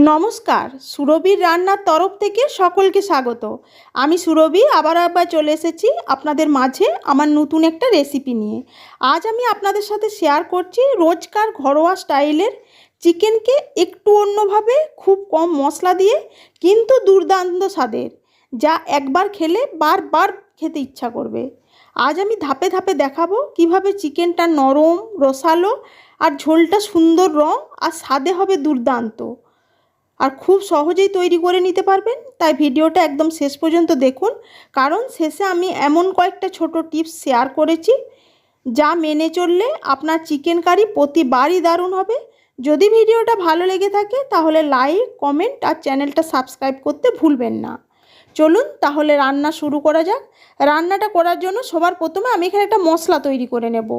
নমস্কার, সুরভির রান্নার তরফ থেকে সকলকে স্বাগত। আমি সুরভি আবার চলে এসেছি আপনাদের মাঝে আমার নতুন একটা রেসিপি নিয়ে। আজ আমি আপনাদের সাথে শেয়ার করছি রোজকার ঘরোয়া স্টাইলের চিকেনকে একটু অন্যভাবে, খুব কম মশলা দিয়ে কিন্তু দুর্দান্ত স্বাদের, যা একবার খেলে বারবার খেতে ইচ্ছা করবে। আজ আমি ধাপে ধাপে দেখাবো কিভাবে চিকেনটা নরম, রসালো আর ঝোলটা সুন্দর রং আর স্বাদে হবে দুর্দান্ত, আর খুব সহজেই তৈরি করে নিতে পারবেন। তাই ভিডিওটা একদম শেষ পর্যন্ত দেখুন, কারণ শেষে আমি এমন কয়েকটা ছোট টিপস শেয়ার করেছি যা মেনে চললে আপনার চিকেন কারি প্রতিবারই দারুণ হবে। যদি ভিডিওটা ভালো লেগে থাকে তাহলে লাইক, কমেন্ট আর চ্যানেলটা সাবস্ক্রাইব করতে ভুলবেন না। চলুন তাহলে রান্না শুরু করা যাক। রান্নাটা করার জন্য সবার প্রথমে আমি এখানে একটা মশলা তৈরি করে নেব।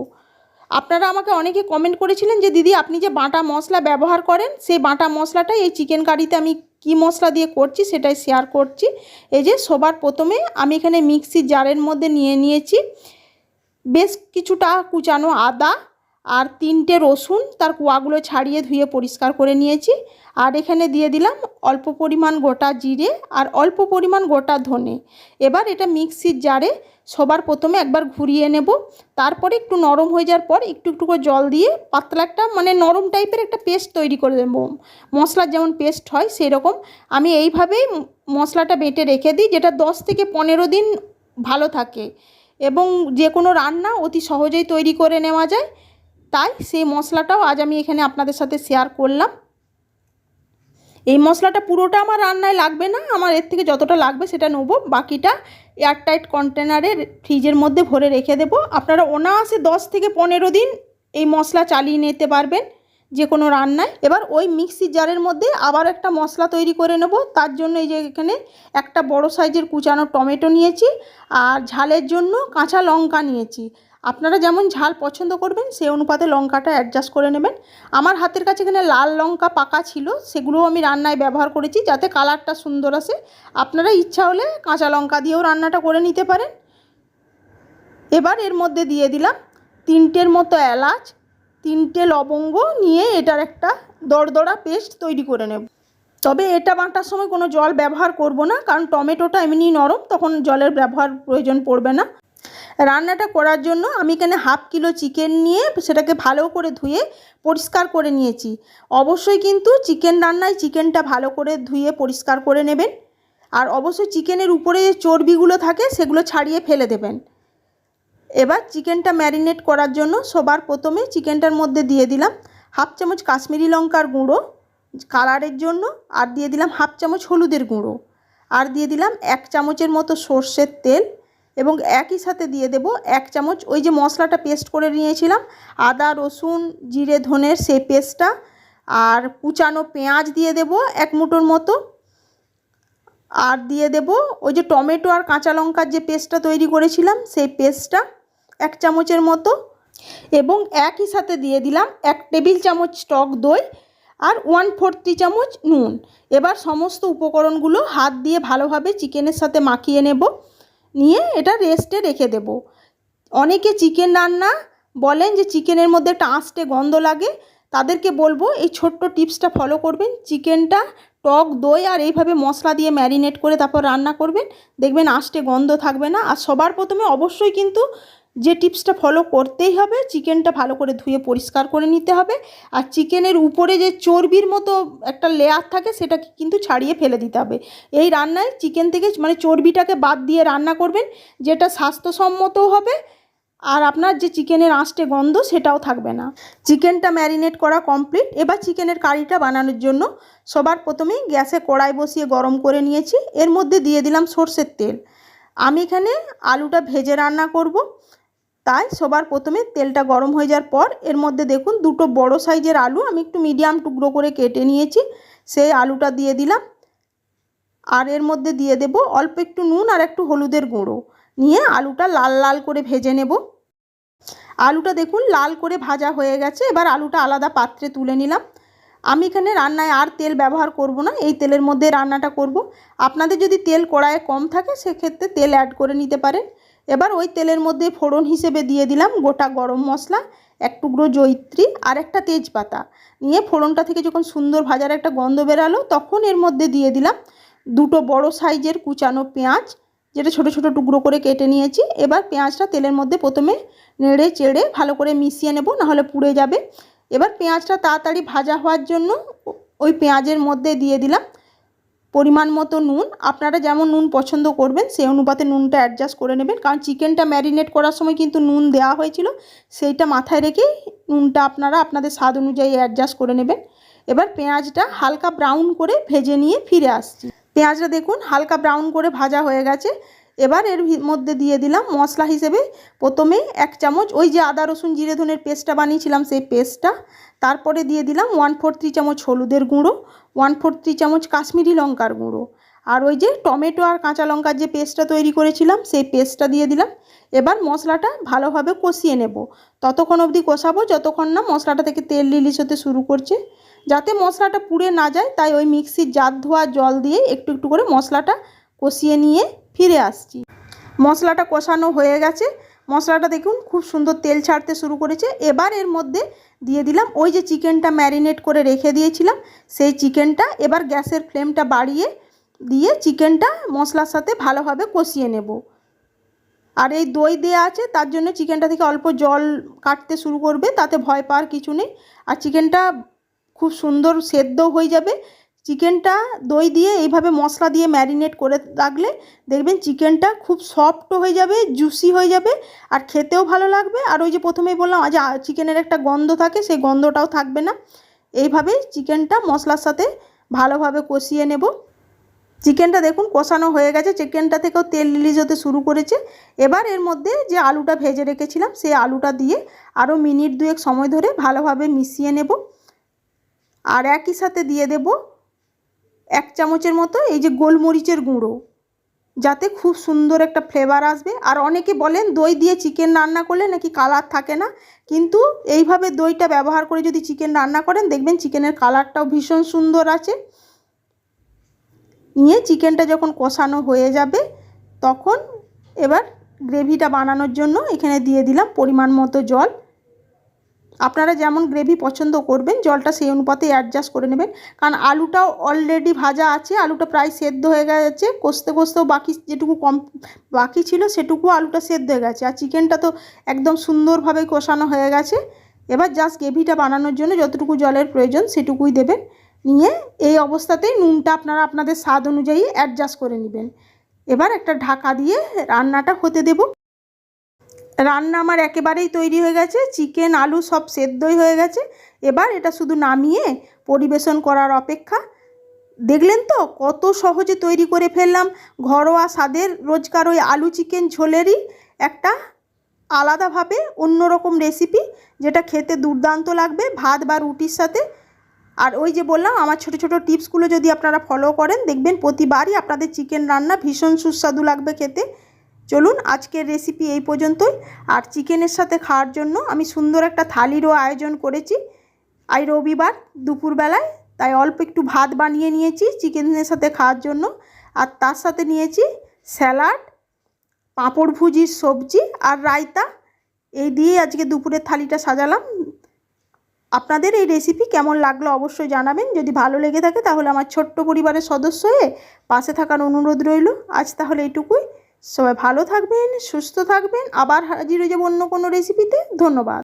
আপনারা আমাকে অনেকে কমেন্ট করেছিলেন যে দিদি আপনি যে বাটা মশলা ব্যবহার করেন, সেই বাটা মশলাটাই এই চিকেন কারিতে আমি কি মশলা দিয়ে করছি সেটাই শেয়ার করছি। এই যে সবার প্রথমে আমি এখানে মিক্সির জারের মধ্যে নিয়েছি বেশ কিছুটা কুচানো আদা আর 3টে রসুন, তার কোয়াগুলো ছাড়িয়ে ধুয়ে পরিষ্কার করে নিয়েছি। আর এখানে দিয়ে দিলাম অল্প পরিমাণ গোটা জিরে আর অল্প পরিমাণ গোটা ধনে। এবার এটা মিক্সির জারে সবার প্রথমে একবার ঘুরিয়ে নেব। তারপরে একটু নরম হয়ে যাওয়ার পর একটু একটু করে জল দিয়ে পাতলা একটা নরম টাইপের একটা পেস্ট তৈরি করে দেব। মশলার যেমন পেস্ট হয় সেই রকম আমি এইভাবেই মশলাটা বেটে রেখে দিই, যেটা 10 থেকে 15 দিন ভালো থাকে এবং যে কোনো রান্না অতি সহজেই তৈরি করে নেওয়া যায়। তাই সেই মশলাটাও আজ আমি এখানে আপনাদের সাথে শেয়ার করলাম। এই মশলাটা পুরোটা আমার রান্নায় লাগবে না, আমার এর থেকে যতটা লাগবে সেটা নেব, বাকিটা এয়ারটাইট কন্টেনারে ফ্রিজের মধ্যে ভরে রেখে দেব। আপনারা অনায়াসে 10 থেকে 15 দিন এই মশলা চালিয়ে নিতে পারবেন যে কোনো রান্নায়। এবার ওই মিক্সির জারের মধ্যে আবার একটা মশলা তৈরি করে নেব। তার জন্য এই যে এখানে একটা বড় সাইজের কুচানো টমেটো নিয়েছি আর ঝালের জন্য কাঁচা লঙ্কা নিয়েছি। আপনারা যেমন ঝাল পছন্দ করবেন সেই অনুপাতে লঙ্কাটা অ্যাডজাস্ট করে নেবেন। আমার হাতের কাছে এখানে লাল লঙ্কা পাকা ছিল, সেগুলোও আমি রান্নায় ব্যবহার করেছি যাতে কালারটা সুন্দর আসে। আপনারা ইচ্ছা হলে কাঁচা লঙ্কা দিয়েও রান্নাটা করে নিতে পারেন। এবার এর মধ্যে দিয়ে দিলাম 3টের মতো এলাচ, 3টে লবঙ্গ নিয়ে এটার একটা দরদরা পেস্ট তৈরি করে নেব। তবে এটা বাটার সময় কোনো জল ব্যবহার করব না, কারণ টমেটোটা এমনি নরম, তখন জলের ব্যবহার প্রয়োজন পড়বে না। রান্নাটা করার জন্য আমি এখানে ½ কিলো চিকেন নিয়ে সেটাকে ভালো করে ধুয়ে পরিষ্কার করে নিয়েছি। অবশ্যই কিন্তু চিকেন রান্নায় চিকেনটা ভালো করে ধুয়ে পরিষ্কার করে নেবেন, আর অবশ্যই চিকেনের উপরে যে চর্বিগুলো থাকে সেগুলো ছাড়িয়ে ফেলে দেবেন। এবার চিকেনটা ম্যারিনেট করার জন্য সবার প্রথমে চিকেনটার মধ্যে দিয়ে দিলাম ½ চামচ কাশ্মীরি লঙ্কার গুঁড়ো কালারের জন্য, আর দিয়ে দিলাম ½ চামচ হলুদের গুঁড়ো, আর দিয়ে দিলাম 1 চামচের মতো সর্ষের তেল, এবং একই সাথে দিয়ে দেব 1 চামচ ওই যে মশলাটা পেস্ট করে নিয়েছিলাম আদা রসুন জিরে ধনের সেই পেস্টটা, আর কুচানো পেঁয়াজ দিয়ে দেব 1 মুঠোর মতো, আর দিয়ে দেব ওই যে টমেটো আর কাঁচা লঙ্কার যে পেস্টটা তৈরি করেছিলাম সেই পেস্টটা 1 চামচের মতো, এবং একই সাথে দিয়ে দিলাম 1 টেবিল চামচ টক দই আর 1/4 চামচ নুন। এবার সমস্ত উপকরণগুলো হাত দিয়ে ভালোভাবে চিকেনের সাথে মাখিয়ে নেব, নিয়ে এটা রেস্টে রেখে দেব। অনেকে চিকেন রান্না বলেন যে চিকেনের মধ্যে একটা আঁশটে গন্ধ লাগে, তাদেরকে বলবো এই ছোট্ট টিপসটা ফলো করবেন। চিকেনটা টক দই আর এইভাবে মশলা দিয়ে ম্যারিনেট করে তারপর রান্না করবেন, দেখবেন আঁশটে গন্ধ থাকবে না। আর সবার প্রথমে অবশ্যই কিন্তু যে টিপসটা ফলো করতেই হবে, চিকেনটা ভালো করে ধুয়ে পরিষ্কার করে নিতে হবে, আর চিকেনের উপরে যে চর্বির মতো একটা লেয়ার থাকে সেটাকে কিন্তু ছাড়িয়ে ফেলে দিতে হবে। এই রান্নায় চিকেন থেকে চর্বিটাকে বাদ দিয়ে রান্না করবেন, যেটা স্বাস্থ্যসম্মতও হবে আর আপনার যে চিকেনের আঁশটে গন্ধ সেটাও থাকবে না। চিকেনটা ম্যারিনেট করা কমপ্লিট। এবার চিকেনের কারিটা বানানোর জন্য সবার প্রথমেই গ্যাসে কড়াই বসিয়ে গরম করে নিয়েছি। এর মধ্যে দিয়ে দিলাম সর্ষের তেল। আমি এখানে আলুটা ভেজে রান্না করব, তাই সবার প্রথমে তেলটা গরম হয়ে যাওয়ার পর এর মধ্যে দেখুন 2টো বড় সাইজের আলু আমি একটু মিডিয়াম টুকরো করে কেটে নিয়েছি, সেই আলুটা দিয়ে দিলাম। আর এর মধ্যে দিয়ে দেব অল্প একটু নুন আর একটু হলুদের গুঁড়ো, নিয়ে আলুটা লাল লাল করে ভেজে নেব। আলুটা দেখুন লাল করে ভাজা হয়ে গেছে। এবার আলুটা আলাদা পাত্রে তুলে নিলাম। আমি এখানে রান্নায় আর তেল ব্যবহার করব না, এই তেলের মধ্যে রান্নাটা করব। আপনাদের যদি তেল কড়াইয়ে কম থাকে সেক্ষেত্রে তেল অ্যাড করে নিতে পারেন। এবার ওই তেলের মধ্যে ফোড়ন হিসেবে দিয়ে দিলাম গোটা গরম মশলা এক টুকরো জয়িত্রী আর একটা তেজপাতা নিয়ে ফোড়নটা থেকে যখন সুন্দর ভাজার একটা গন্ধ বেরালো তখন এর মধ্যে দিয়ে দিলাম দুটো বড় সাইজের কুচানো পেঁয়াজ, যেটা ছোট ছোট টুকরো করে কেটে নিয়েছি। এবার পেঁয়াজটা তেলের মধ্যে প্রথমে নেড়ে চেড়ে ভালো করে মিশিয়ে নেব, নাহলে পুড়ে যাবে। এবার পেঁয়াজটা তাড়াতাড়ি ভাজা হওয়ার জন্য ওই পেঁয়াজের মধ্যে দিয়ে দিলাম পরিমাণ মতো নুন। আপনারা যেমন নুন পছন্দ করবেন সেই অনুপাতে নুনটা অ্যাডজাস্ট করে নেবেন, কারণ চিকেনটা ম্যারিনেট করার সময় কিন্তু নুন দেওয়া হয়েছিল, সেইটা মাথায় রেখে নুনটা আপনারা আপনাদের স্বাদ অনুযায়ী অ্যাডজাস্ট করে নেবেন। এবার পেঁয়াজটা হালকা ব্রাউন করে ভেজে নিয়ে ফিরে আসছি। পেঁয়াজটা দেখুন হালকা ব্রাউন করে ভাজা হয়ে গেছে। এবার এর মধ্যে দিয়ে দিলাম মশলা হিসেবে প্রথমে 1 চামচ ওই যে আদা রসুন জিরে ধনের পেস্টটা বানিয়েছিলাম সেই পেস্টটা, তারপরে দিয়ে দিলাম 1/4 চামচ হলুদের গুঁড়ো, 1/4 চামচ কাশ্মীরি লঙ্কার গুঁড়ো, আর ওই যে টমেটো আর কাঁচা লঙ্কার যে পেস্টটা তৈরি করেছিলাম সেই পেস্টটা দিয়ে দিলাম। এবার মশলাটা ভালোভাবে কষিয়ে নেব, ততক্ষণ অবধি কষাবো যতক্ষণ না মশলাটা থেকে তেল রিলিজ হতে শুরু করছে। যাতে মশলাটা পুড়ে না যায় তাই ওই মিক্সির জার ধোয়া জল দিয়ে একটু একটু করে মশলাটা কষিয়ে নিয়ে ফিরে আসছি। মশলাটা কষানো হয়ে গেছে, মশলাটা দেখুন খুব সুন্দর তেল ছাড়তে শুরু করেছে। এবার এর মধ্যে দিয়ে দিলাম ওই যে চিকেনটা ম্যারিনেট করে রেখে দিয়েছিলাম সেই চিকেনটা। এবার গ্যাসের ফ্লেমটা বাড়িয়ে দিয়ে চিকেনটা মশলার সাথে ভালোভাবে কষিয়ে নেব। আর এই দই দেওয়া আছে তার জন্য চিকেনটা থেকে অল্প জল কাটতে শুরু করবে, তাতে ভয় পাওয়ার কিছু নেই। আর চিকেনটা খুব সুন্দর সেদ্ধও হয়ে যাবে। চিকেনটা দই দিয়ে এইভাবে মশলা দিয়ে ম্যারিনেট করে রাখলে দেখবেন চিকেনটা খুব সফট হয়ে যাবে, জুসি হয়ে যাবে, আর খেতেও ভালো লাগবে। আর ওই যে প্রথমেই বললাম যে চিকেনের একটা গন্ধ থাকে সেই গন্ধটাও থাকবে না। এইভাবেই চিকেনটা মশলার সাথে ভালোভাবে কষিয়ে নেব। চিকেনটা দেখুন কষানো হয়ে গেছে, চিকেনটা থেকেও তেল রিলিজ হতে শুরু করেছে। এবার এর মধ্যে যে আলুটা ভেজে রেখেছিলাম সেই আলুটা দিয়ে আরও মিনিট 2 সময় ধরে ভালোভাবে মিশিয়ে নেব। আর একই সাথে দিয়ে দেব 1 চামচের মতো এই যে গোলমরিচের গুঁড়ো, যাতে খুব সুন্দর একটা ফ্লেভার আসবে। আর অনেকে বলেন দই দিয়ে চিকেন রান্না করলে নাকি কালার থাকে না, কিন্তু এইভাবে দইটা ব্যবহার করে যদি চিকেন রান্না করেন দেখবেন চিকেনের কালারটাও ভীষণ সুন্দর আছে। নিয়ে চিকেনটা যখন কষানো হয়ে যাবে তখন এবার গ্রেভিটা বানানোর জন্য এখানে দিয়ে দিলাম পরিমাণ মতো জল। আপনারা যেমন গ্রেভি পছন্দ করবেন জলটা সেই অনুপাতে অ্যাডজাস্ট করে নেবেন, কারণ আলুটাও অলরেডি ভাজা আছে, আলুটা প্রায় সেদ্ধ হয়ে গেছে, কষতে কষতেও বাকি যেটুকু কম বাকি ছিল সেটুকু আলুটা সেদ্ধ হয়ে গেছে। আর চিকেনটা তো একদম সুন্দরভাবে কষানো হয়ে গেছে। এবার জাস্ট গ্রেভিটা বানানোর জন্য যতটুকু জলের প্রয়োজন সেটুকুই দেবেন। নিয়ে এই অবস্থাতেই নুনটা আপনারা আপনাদের স্বাদ অনুযায়ী অ্যাডজাস্ট করে নেবেন। এবার একটা ঢাকা দিয়ে রান্নাটা হতে দেব। রান্না আমার একেবারেই তৈরি হয়ে গেছে, চিকেন আলু সব সেদ্ধই হয়ে গেছে। এবার এটা শুধু নামিয়ে পরিবেশন করার অপেক্ষা। দেখলেন তো কত সহজে তৈরি করে ফেললাম ঘরোয়া স্বাদের রোজকার ওই আলু চিকেন ঝোলেরই একটা আলাদাভাবে অন্যরকম রেসিপি, যেটা খেতে দুর্দান্ত লাগবে ভাত বা রুটির সাথে। আর ওই যে বললাম আমার ছোট ছোট টিপসগুলো যদি আপনারা ফলো করেন দেখবেন প্রতিবারই আপনাদের চিকেন রান্না ভীষণ সুস্বাদু লাগবে খেতে। চলুন আজকের রেসিপি এই পর্যন্তই। আর চিকেনের সাথে খাওয়ার জন্য আমি সুন্দর একটা থালিরও আয়োজন করেছি। আজ রবিবার দুপুরবেলায় তাই অল্প একটু ভাত বানিয়ে নিয়েছি চিকেনের সাথে খাওয়ার জন্য, আর তার সাথে নিয়েছি স্যালাড, পাঁপড় ভুজির সবজি আর রায়তা। এই দিয়ে আজকে দুপুরের থালিটা সাজালাম। আপনাদের এই রেসিপি কেমন লাগলো অবশ্যই জানাবেন। যদি ভালো লেগে থাকে তাহলে আমার ছোট্ট পরিবারের সদস্য হয়ে পাশে থাকার অনুরোধ রইল। আজ তাহলে এইটুকুই। সবাই ভালো থাকবেন, সুস্থ থাকবেন, আবার হাজির হয়ে যাবো অন্য কোনো রেসিপিতে। ধন্যবাদ।